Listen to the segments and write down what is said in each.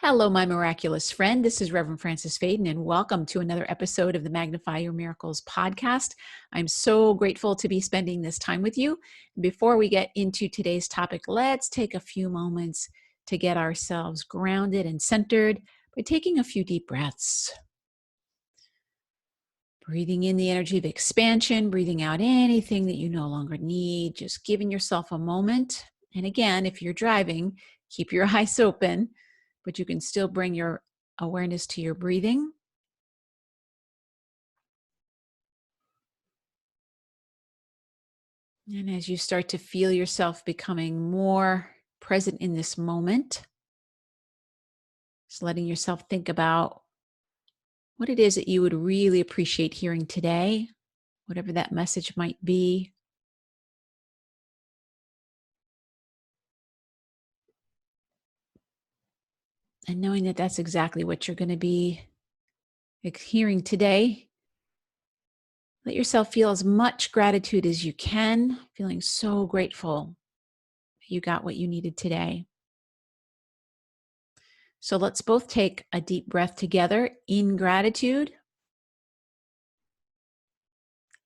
Hello, my miraculous friend. This is Reverend Frances Fayden, and welcome to another episode of the Magnify Your Miracles podcast. I'm so grateful to be spending this time with you. Before we get into today's topic, let's take a few moments to get ourselves grounded and centered by taking a few deep breaths. Breathing in the energy of expansion, breathing out anything that you no longer need, just giving yourself a moment. And again, if you're driving, keep your eyes open, but you can still bring your awareness to your breathing. And as you start to feel yourself becoming more present in this moment, just letting yourself think about what it is that you would really appreciate hearing today, whatever that message might be. And knowing that that's exactly what you're going to be hearing today. Let yourself feel as much gratitude as you can, feeling so grateful that you got what you needed today. So let's both take a deep breath together in gratitude.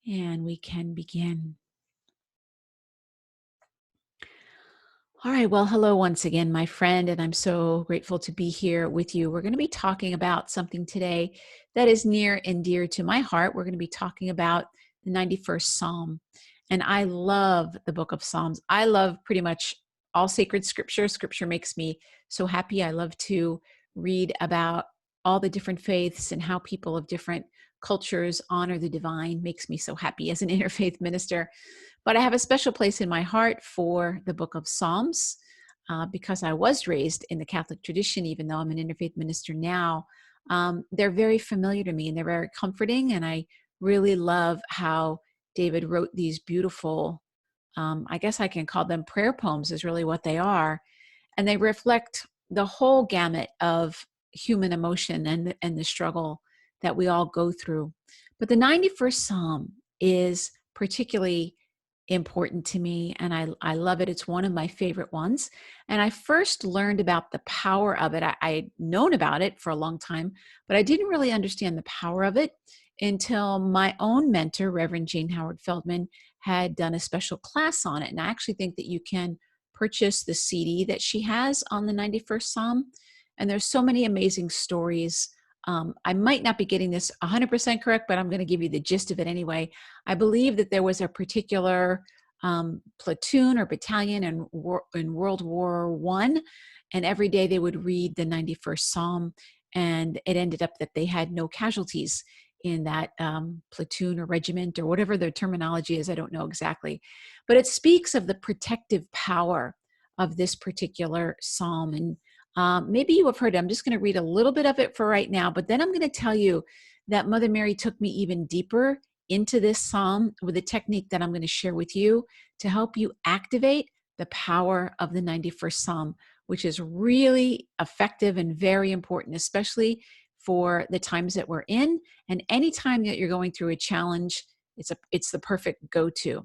And we can begin. All right, well, hello once again, my friend, and I'm so grateful to be here with you. We're going to be talking about something today that is near and dear to my heart. We're going to be talking about the 91st Psalm. And I love the book of Psalms. I love pretty much all sacred scripture. Scripture makes me so happy. I love to read about all the different faiths and how people of different cultures honor the divine. Makes me so happy as an interfaith minister. But I have a special place in my heart for the book of Psalms because I was raised in the Catholic tradition, even though I'm an interfaith minister now. They're very familiar to me and they're very comforting. And I really love how David wrote these beautiful, I guess I can call them prayer poems is really what they are. And they reflect the whole gamut of human emotion and the struggle that we all go through. But the 91st Psalm is particularly important to me, and I love it. It's one of my favorite ones. And I first learned about the power of it. I'd known about it for a long time, but I didn't really understand the power of it until my own mentor, Reverend Jane Howard Feldman, had done a special class on it. And I actually think that you can purchase the CD that she has on the 91st Psalm. And there's so many amazing stories. I might not be getting this 100% correct, but I'm going to give you the gist of it anyway. I believe that there was a particular platoon or battalion in World War I, and every day they would read the 91st Psalm, and it ended up that they had no casualties in that platoon or regiment or whatever the terminology is. I don't know exactly. But it speaks of the protective power of this particular psalm. And maybe you have heard it. I'm just going to read a little bit of it for right now, but then I'm going to tell you that Mother Mary took me even deeper into this psalm with a technique that I'm going to share with you to help you activate the power of the 91st Psalm, which is really effective and very important, especially for the times that we're in. And anytime that you're going through a challenge, it's the perfect go-to.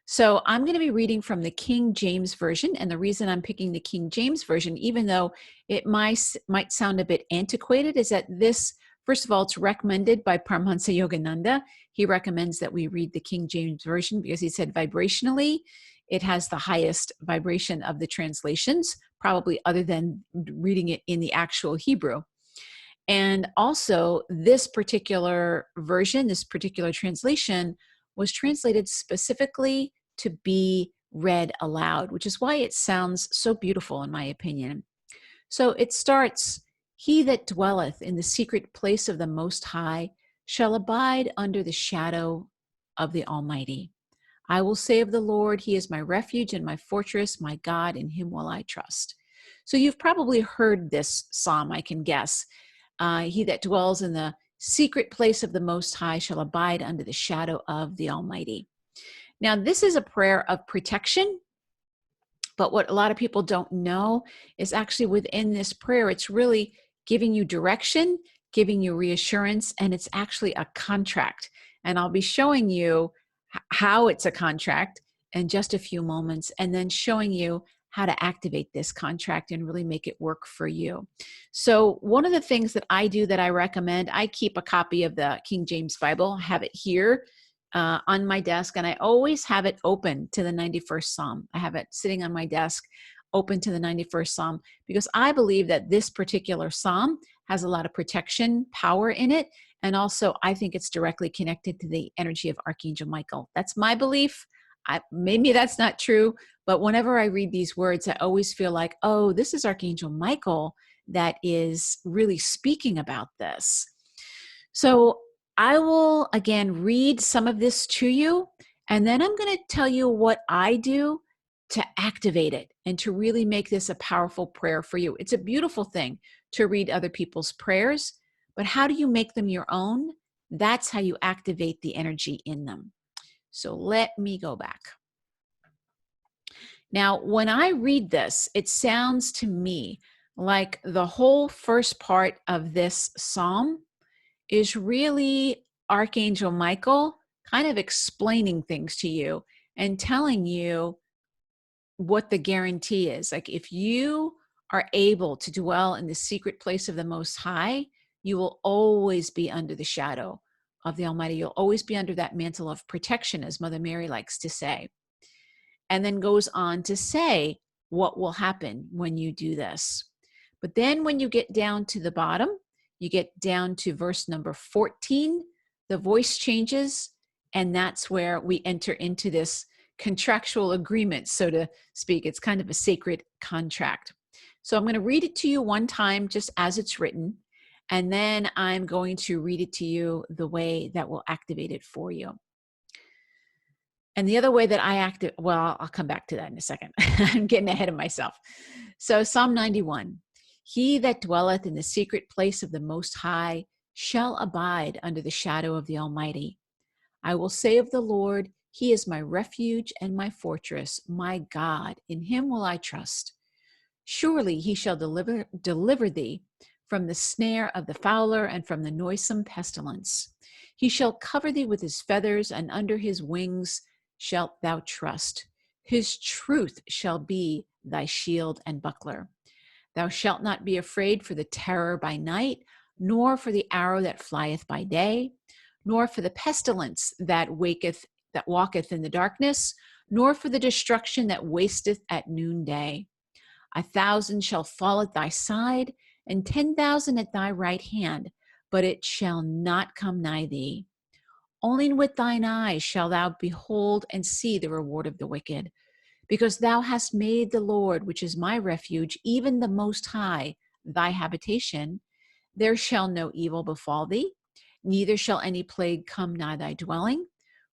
So I'm going to be reading from the King James Version. And the reason I'm picking the King James Version, even though it might sound a bit antiquated, is that this, first of all, it's recommended by Paramahansa Yogananda. He recommends that we read the King James Version because he said vibrationally, it has the highest vibration of the translations, probably other than reading it in the actual Hebrew. And also this particular version, this particular translation was translated specifically to be read aloud, which is why it sounds so beautiful in my opinion. So it starts, "He that dwelleth in the secret place of the Most High shall abide under the shadow of the Almighty. I will say of the Lord, He is my refuge and my fortress, my God, in Him will I trust." So you've probably heard this psalm, I can guess. He that dwells in the secret place of the Most High shall abide under the shadow of the Almighty. Now, this is a prayer of protection, but what a lot of people don't know is actually within this prayer, it's really giving you direction, giving you reassurance, and it's actually a contract. And I'll be showing you how it's a contract in just a few moments, and then showing you how to activate this contract and really make it work for you. So one of the things that I do that I recommend, I keep a copy of the King James Bible, have it here on my desk, and I always have it open to the 91st Psalm. I have it sitting on my desk open to the 91st Psalm because I believe that this particular Psalm has a lot of protection power in it. And also, I think it's directly connected to the energy of Archangel Michael. That's my belief. Maybe that's not true, but whenever I read these words, I always feel like, oh, this is Archangel Michael that is really speaking about this. So I will, again, read some of this to you, and then I'm going to tell you what I do to activate it and to really make this a powerful prayer for you. It's a beautiful thing to read other people's prayers, but how do you make them your own? That's how you activate the energy in them. So let me go back. Now, when I read this, it sounds to me like the whole first part of this psalm is really Archangel Michael kind of explaining things to you and telling you what the guarantee is. Like if you are able to dwell in the secret place of the Most High, you will always be under the shadow of the Almighty. You'll always be under that mantle of protection, as Mother Mary likes to say. And then goes on to say what will happen when you do this. But then when you get down to the bottom, you get down to verse number 14, the voice changes, and that's where we enter into this contractual agreement, so to speak. It's kind of a sacred contract. So I'm going to read it to you one time just as it's written, and then I'm going to read it to you the way that will activate it for you. And the other way that I activate, well, I'll come back to that in a second. I'm getting ahead of myself. So Psalm 91, he that dwelleth in the secret place of the Most High shall abide under the shadow of the Almighty. I will say of the Lord, he is my refuge and my fortress, my God, in him will I trust. Surely he shall deliver thee from the snare of the fowler and from the noisome pestilence. He shall cover thee with his feathers, and under his wings shalt thou trust. His truth shall be thy shield and buckler. Thou shalt not be afraid for the terror by night, nor for the arrow that flieth by day, nor for the pestilence that walketh in the darkness, nor for the destruction that wasteth at noonday. 1,000 shall fall at thy side, and 10,000 at thy right hand, but it shall not come nigh thee. Only with thine eyes shalt thou behold and see the reward of the wicked. Because thou hast made the Lord, which is my refuge, even the Most High, thy habitation, there shall no evil befall thee, neither shall any plague come nigh thy dwelling.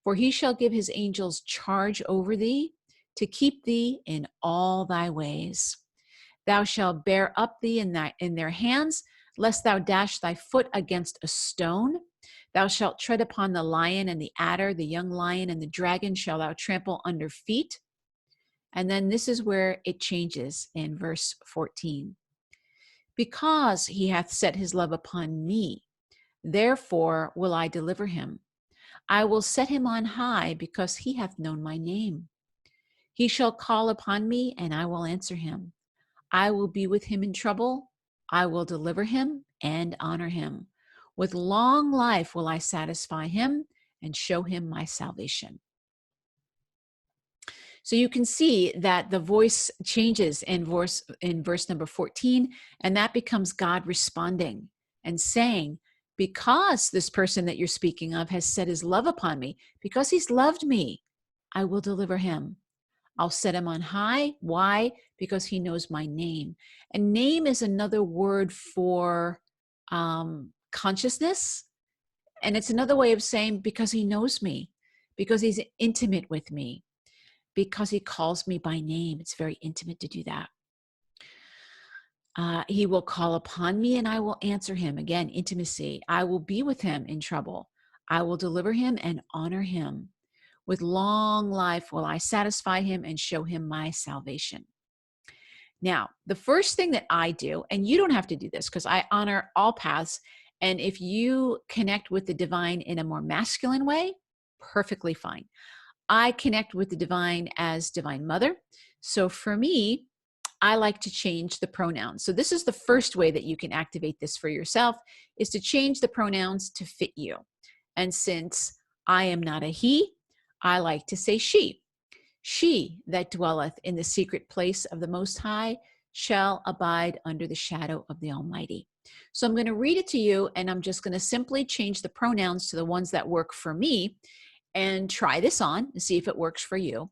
For he shall give his angels charge over thee, to keep thee in all thy ways. Thou shalt bear up thee in their hands, lest thou dash thy foot against a stone. Thou shalt tread upon the lion and the adder, the young lion and the dragon shall thou trample under feet. And then this is where it changes in verse 14. Because he hath set his love upon me, therefore will I deliver him. I will set him on high, because he hath known my name. He shall call upon me, and I will answer him. I will be with him in trouble. I will deliver him and honor him. With long life will I satisfy him and show him my salvation. So you can see that the voice changes in verse number 14, and that becomes God responding and saying, because this person that you're speaking of has set his love upon me, because he's loved me, I will deliver him. I'll set him on high. Why? Because he knows my name. And name is another word for consciousness. And it's another way of saying because he knows me, because he's intimate with me, because he calls me by name. It's very intimate to do that. He will call upon me and I will answer him. Again, intimacy. I will be with him in trouble. I will deliver him and honor him. With long life will I satisfy him and show him my salvation. Now, the first thing that I do, and you don't have to do this because I honor all paths, and if you connect with the divine in a more masculine way, perfectly fine. I connect with the divine as Divine Mother. So for me, I like to change the pronouns. So this is the first way that you can activate this for yourself, is to change the pronouns to fit you. And since I am not a he, I like to say she. She that dwelleth in the secret place of the Most High shall abide under the shadow of the Almighty. So I'm going to read it to you, and I'm just going to simply change the pronouns to the ones that work for me, and try this on and see if it works for you.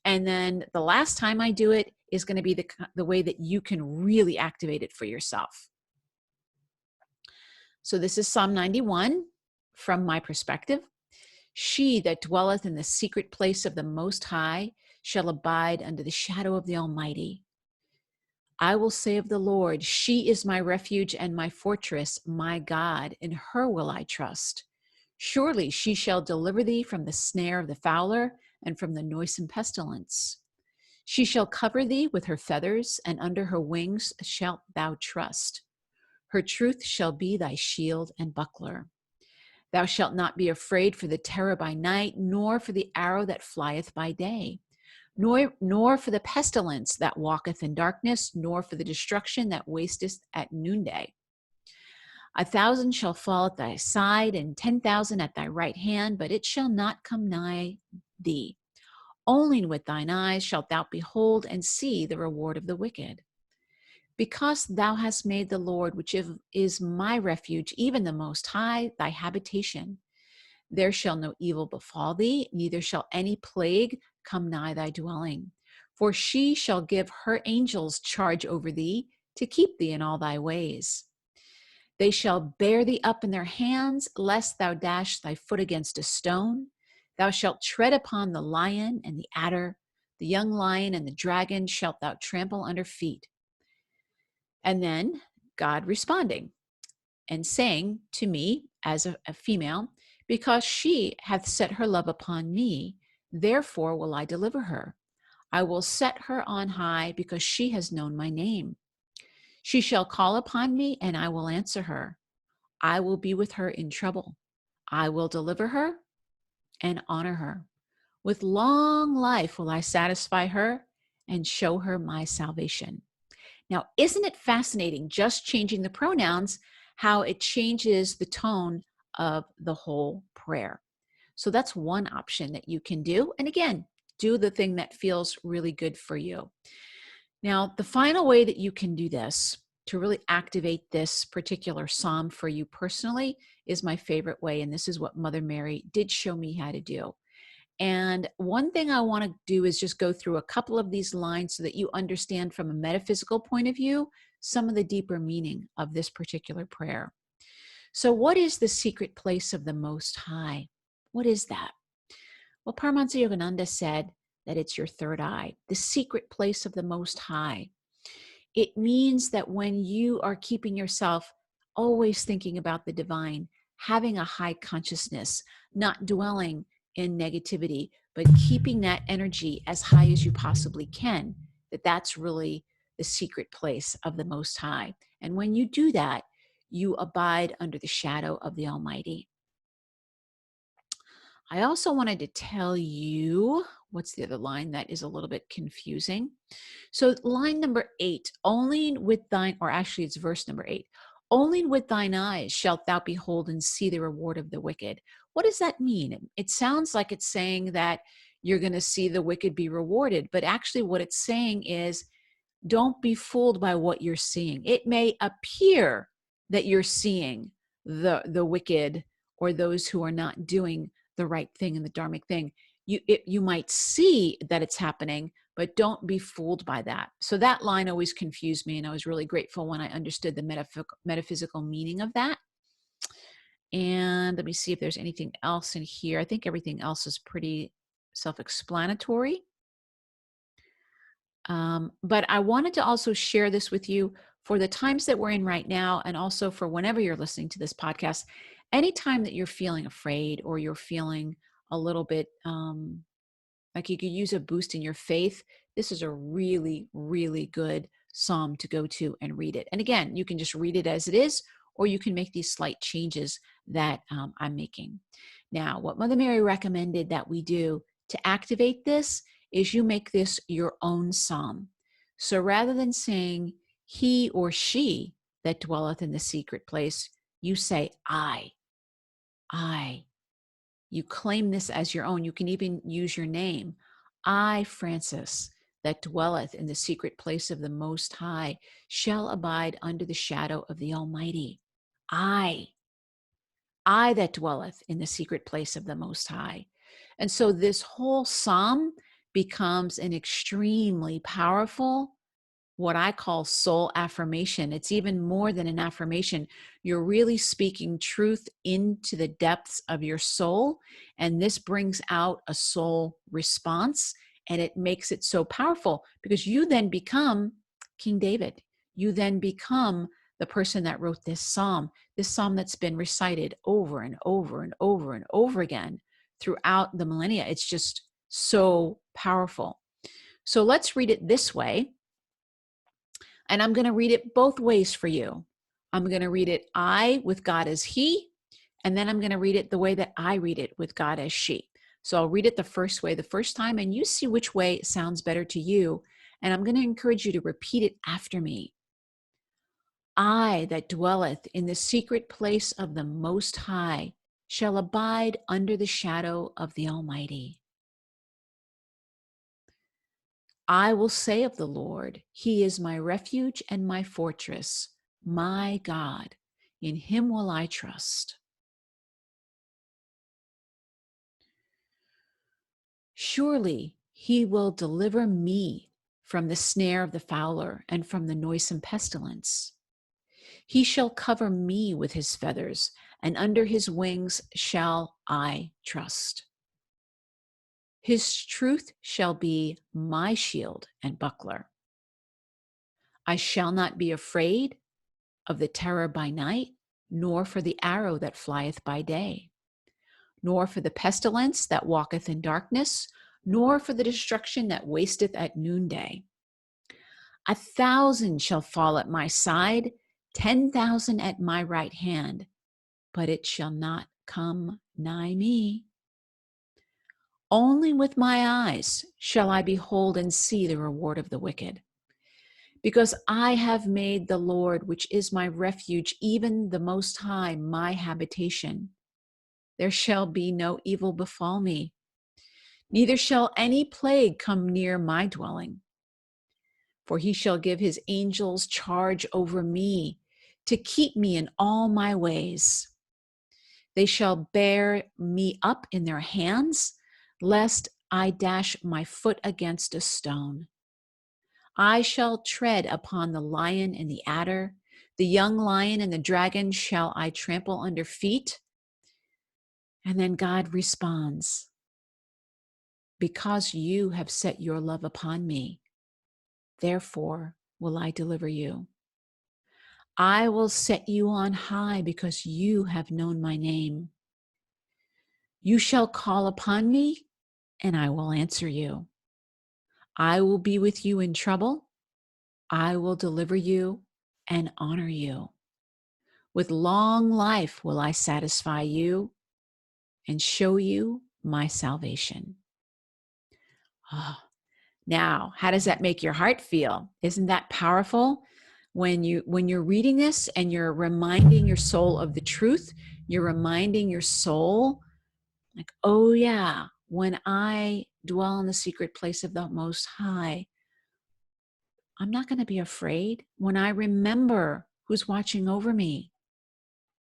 And then the last time I do it is going to be the way that you can really activate it for yourself. So this is Psalm 91 from my perspective. She that dwelleth in the secret place of the Most High shall abide under the shadow of the Almighty. I will say of the Lord, she is my refuge and my fortress, my God, in her will I trust. Surely she shall deliver thee from the snare of the fowler and from the noisome pestilence. She shall cover thee with her feathers, and under her wings shalt thou trust. Her truth shall be thy shield and buckler. Thou shalt not be afraid for the terror by night, nor for the arrow that flieth by day, nor for the pestilence that walketh in darkness, nor for the destruction that wasteth at noonday. 1,000 shall fall at thy side, and 10,000 at thy right hand, but it shall not come nigh thee. Only with thine eyes shalt thou behold and see the reward of the wicked. Because thou hast made the Lord, which is my refuge, even the Most High, thy habitation. There shall no evil befall thee, neither shall any plague come nigh thy dwelling. For she shall give her angels charge over thee, to keep thee in all thy ways. They shall bear thee up in their hands, lest thou dash thy foot against a stone. Thou shalt tread upon the lion and the adder, the young lion and the dragon shalt thou trample under feet. And then God responding and saying to me as a female, because she hath set her love upon me, therefore will I deliver her. I will set her on high, because she has known my name. She shall call upon me, and I will answer her. I will be with her in trouble. I will deliver her and honor her. With long life will I satisfy her and show her my salvation. Now, isn't it fascinating, just changing the pronouns, how it changes the tone of the whole prayer? So that's one option that you can do. And again, do the thing that feels really good for you. Now, the final way that you can do this to really activate this particular psalm for you personally is my favorite way. And this is what Mother Mary did show me how to do. And one thing I want to do is just go through a couple of these lines so that you understand from a metaphysical point of view some of the deeper meaning of this particular prayer. So what is the secret place of the Most High? What is that? Well, Paramahansa Yogananda said that it's your third eye, the secret place of the Most High. It means that when you are keeping yourself always thinking about the divine, having a high consciousness, not dwelling in negativity, but keeping that energy as high as you possibly can, that's really the secret place of the Most High. And when you do that, you abide under the shadow of the Almighty. I also wanted to tell you, what's the other line that is a little bit confusing? So line number 8, only with thine, or actually it's verse number 8, only with thine eyes shalt thou behold and see the reward of the wicked. What does that mean? It sounds like it's saying that you're going to see the wicked be rewarded, but actually what it's saying is, don't be fooled by what you're seeing. It may appear that you're seeing the wicked or those who are not doing the right thing and the dharmic thing. You might see that it's happening, but don't be fooled by that. So that line always confused me, and I was really grateful when I understood the metaphysical meaning of that. And let me see if there's anything else in here. I think everything else is pretty self-explanatory. But I wanted to also share this with you for the times that we're in right now, and also for whenever you're listening to this podcast. Anytime that you're feeling afraid or you're feeling a little bit like you could use a boost in your faith, this is a really, really good psalm to go to and read it. And again, you can just read it as it is, or you can make these slight changes that I'm making. Now, what Mother Mary recommended that we do to activate this is you make this your own psalm. So rather than saying he or she that dwelleth in the secret place, you say I. You claim this as your own. You can even use your name. I, Francis, that dwelleth in the secret place of the Most High, shall abide under the shadow of the Almighty. I that dwelleth in the secret place of the Most High. And so this whole psalm becomes an extremely powerful, what I call soul affirmation. It's even more than an affirmation. You're really speaking truth into the depths of your soul, and this brings out a soul response, and it makes it so powerful because you then become King David. You then become the person that wrote this psalm that's been recited over and over and over and over again throughout the millennia. It's just so powerful. So let's read it this way. And I'm going to read it both ways for you. I'm going to read it I with God as he, and then I'm going to read it the way that I read it with God as she. So I'll read it the first way the first time, and you see which way sounds better to you. And I'm going to encourage you to repeat it after me. I that dwelleth in the secret place of the Most High shall abide under the shadow of the Almighty. I will say of the Lord, he is my refuge and my fortress, my God. In him will I trust. Surely he will deliver me from the snare of the fowler and from the noisome pestilence. He shall cover me with his feathers, and under his wings shall I trust. His truth shall be my shield and buckler. I shall not be afraid of the terror by night, nor for the arrow that flieth by day, nor for the pestilence that walketh in darkness, nor for the destruction that wasteth at noonday. 1,000 shall fall at my side, 10,000 at my right hand, but it shall not come nigh me. Only with my eyes shall I behold and see the reward of the wicked. Because I have made the Lord, which is my refuge, even the Most High, my habitation. There shall be no evil befall me, neither shall any plague come near my dwelling. For he shall give his angels charge over me, to keep me in all my ways. They shall bear me up in their hands, lest I dash my foot against a stone. I shall tread upon the lion and the adder, the young lion and the dragon shall I trample under feet. And then God responds, because you have set your love upon me, therefore will I deliver you. I will set you on high because you have known my name. You shall call upon me, and I will answer you. I will be with you in trouble. I will deliver you and honor you. With long life will I satisfy you and show you my salvation. Oh, now, how does that make your heart feel? Isn't that powerful? When you're reading this and you're reminding your soul of the truth, you're reminding your soul, like, oh yeah, when I dwell in the secret place of the Most High, I'm not going to be afraid. When I remember who's watching over me,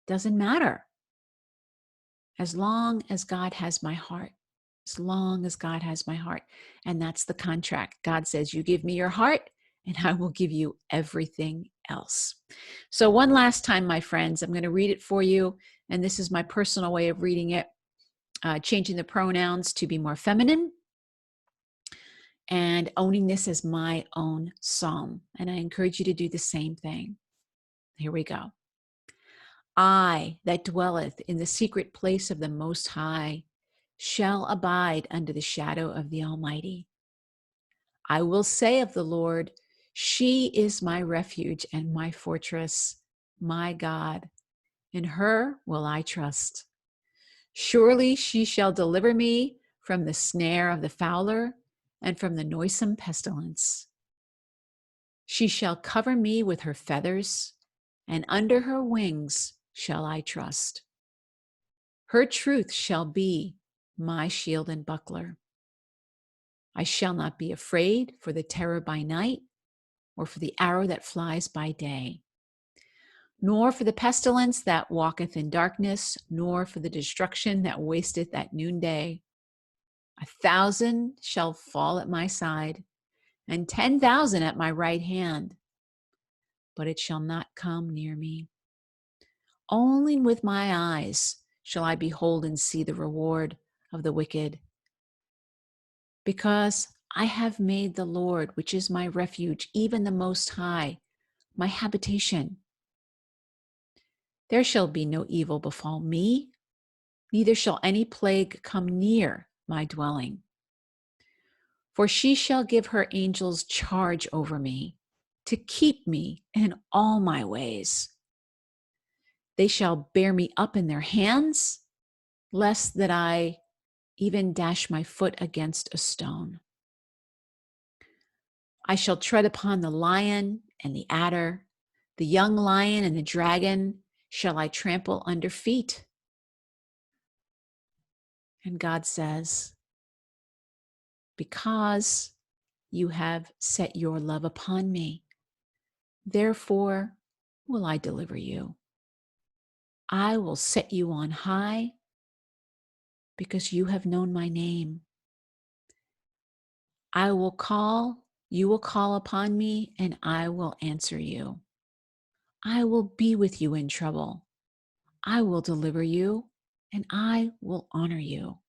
doesn't matter. As long as God has my heart, as long as God has my heart. And that's the contract. God says, you give me your heart and I will give you everything else. So one last time, my friends, I'm going to read it for you. And this is my personal way of reading it, changing the pronouns to be more feminine and owning this as my own psalm. And I encourage you to do the same thing. Here we go. I that dwelleth in the secret place of the Most High shall abide under the shadow of the Almighty. I will say of the Lord, she is my refuge and my fortress, my God. In her will I trust. Surely she shall deliver me from the snare of the fowler and from the noisome pestilence. She shall cover me with her feathers, and under her wings shall I trust. Her truth shall be my shield and buckler. I shall not be afraid for the terror by night, or for the arrow that flies by day, nor for the pestilence that walketh in darkness, nor for the destruction that wasteth at noonday. 1,000 shall fall at my side, and 10,000 at my right hand, but it shall not come near me. Only with my eyes shall I behold and see the reward of the wicked. Because I have made the Lord, which is my refuge, even the Most High, my habitation. There shall be no evil befall me, neither shall any plague come near my dwelling. For she shall give her angels charge over me, to keep me in all my ways. They shall bear me up in their hands, lest that I even dash my foot against a stone. I shall tread upon the lion and the adder, the young lion and the dragon shall I trample under feet. And God says, because you have set your love upon me, therefore will I deliver you. I will set you on high because you have known my name. You will call upon me, and I will answer you. I will be with you in trouble. I will deliver you, and I will honor you.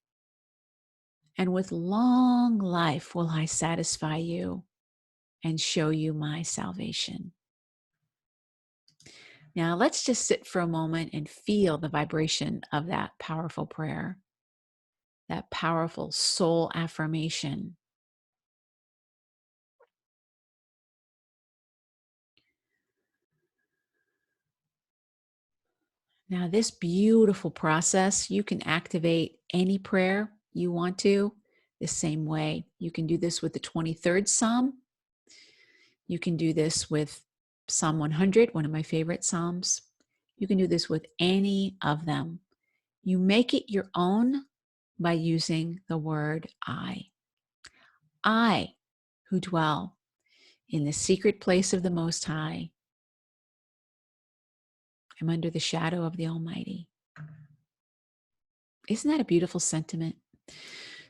And with long life will I satisfy you and show you my salvation. Now let's just sit for a moment and feel the vibration of that powerful prayer, that powerful soul affirmation. Now, this beautiful process, you can activate any prayer you want to the same way. You can do this with the 23rd Psalm. You can do this with Psalm 100, one of my favorite Psalms. You can do this with any of them. You make it your own by using the word I. I, who dwell in the secret place of the Most High, am under the shadow of the Almighty. Isn't that a beautiful sentiment?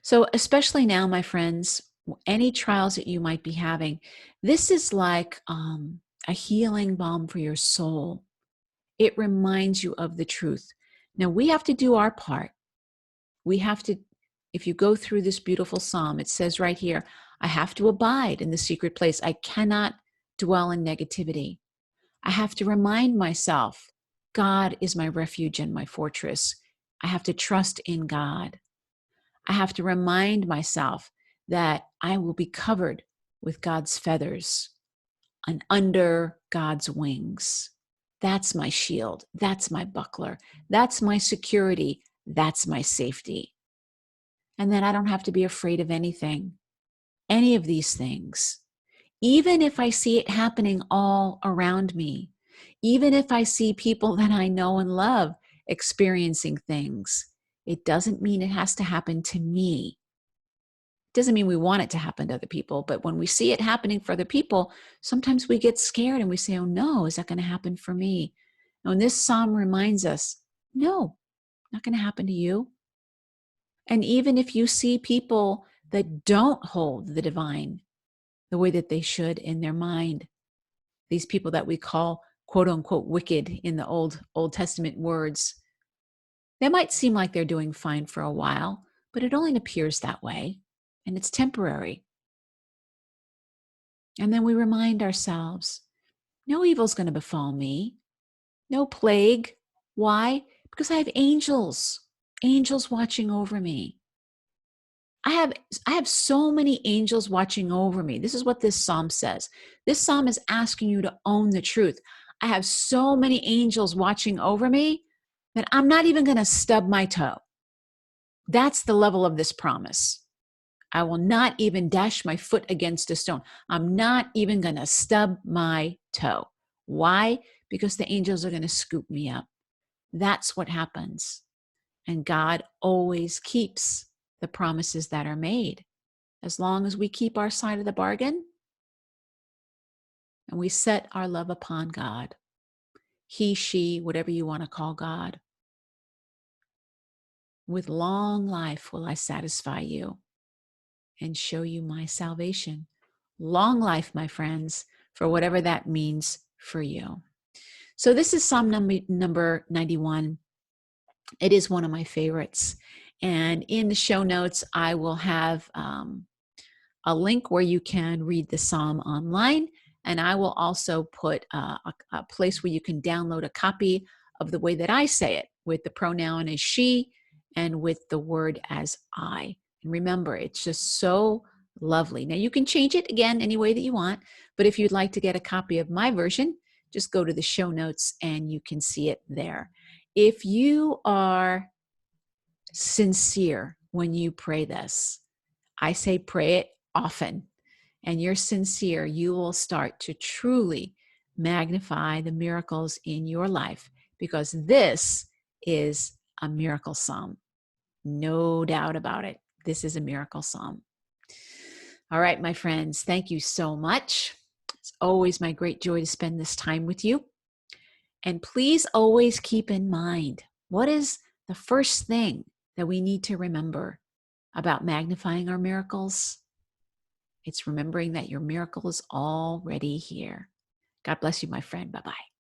So especially now, my friends, any trials that you might be having, this is like a healing balm for your soul. It reminds you of the truth. Now, we have to do our part. We have to, if you go through this beautiful psalm, it says right here, I have to abide in the secret place. I cannot dwell in negativity. I have to remind myself, God is my refuge and my fortress. I have to trust in God. I have to remind myself that I will be covered with God's feathers and under God's wings. That's my shield. That's my buckler. That's my security. That's my safety. And then I don't have to be afraid of anything, any of these things. Even if I see it happening all around me, even if I see people that I know and love experiencing things, it doesn't mean it has to happen to me. It doesn't mean we want it to happen to other people, but when we see it happening for other people, sometimes we get scared and we say, oh no, is that going to happen for me? And this psalm reminds us, no, not going to happen to you. And even if you see people that don't hold the divine the way that they should in their mind, these people that we call quote unquote wicked in the Old Testament words, they might seem like they're doing fine for a while, but it only appears that way, and it's temporary. And then we remind ourselves, no evil's going to befall me, no plague. Why? Because I have angels watching over me. I have so many angels watching over me. This is what this psalm says. This psalm is asking you to own the truth. I have so many angels watching over me that I'm not even going to stub my toe. That's the level of this promise. I will not even dash my foot against a stone. I'm not even going to stub my toe. Why? Because the angels are going to scoop me up. That's what happens. And God always keeps the promises that are made. As long as we keep our side of the bargain and we set our love upon God, he, she, whatever you want to call God, with long life will I satisfy you and show you my salvation. Long life, my friends, for whatever that means for you. So this is Psalm number 91. It is one of my favorites. And in the show notes, I will have a link where you can read the Psalm online. And I will also put a place where you can download a copy of the way that I say it, with the pronoun as she and with the word as I. And remember, it's just so lovely. Now, you can change it again any way that you want, but if you'd like to get a copy of my version, just go to the show notes and you can see it there. If you are sincere when you pray this, I say pray it often, and you're sincere, you will start to truly magnify the miracles in your life, because this is a miracle psalm. No doubt about it. This is a miracle psalm. All right, my friends, thank you so much. It's always my great joy to spend this time with you. And please always keep in mind, what is the first thing that we need to remember about magnifying our miracles? It's remembering that your miracle is already here. God bless you, my friend. Bye-bye.